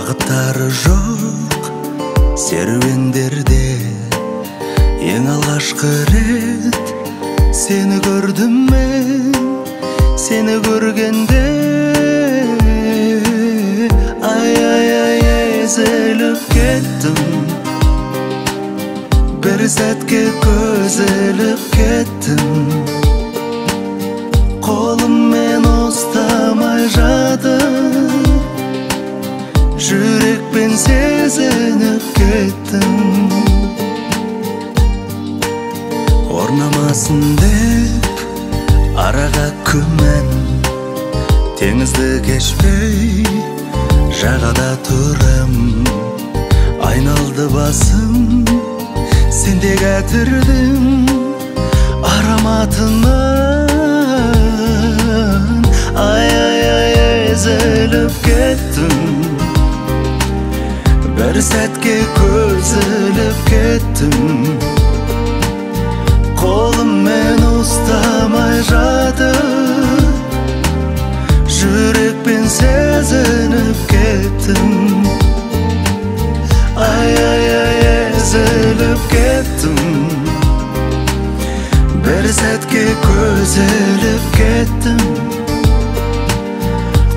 Багыттары жок серуендерде эң алгачкы рет сени көрдүм мен. Сени көргенде ай эзелип кеттим. Бир сәтке көзелип кеттим. Колум мен устамай жатып, жүрекпен сезинип кеттим. Орнамасын деп арага күмән, теңизди кечпей жагада турам. Айналды басым, сенде кәтірдім ароматынан. Ай эзелип кеттім. Бір сәтке көзіліп кеттім. Қолым мен ұстамай жатып, жүрекпен сезініп кеттім. Ай эзелип кеттім. Бір сәтке көзіліп кеттім.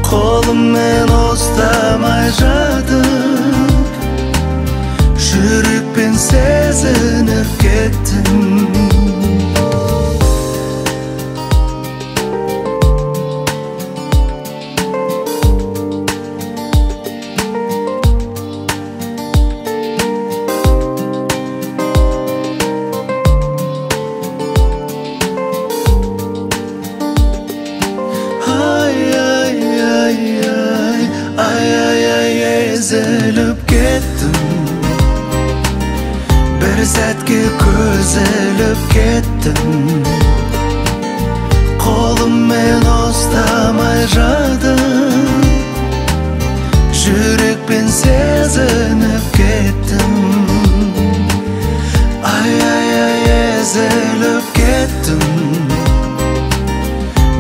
Қолым мен ұстамай жатып, жүрекпен сезініп кеттім. Эзелип кеттім. Бір сәтке көзіліп кеттім. Қолым мен ұстамай жатып, жүрекпен сезініп кеттім. Ай эзелип кеттім.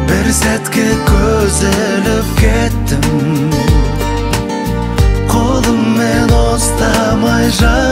Бір сәтке көзіліп кеттім. Қолым мен ұстамай жатып,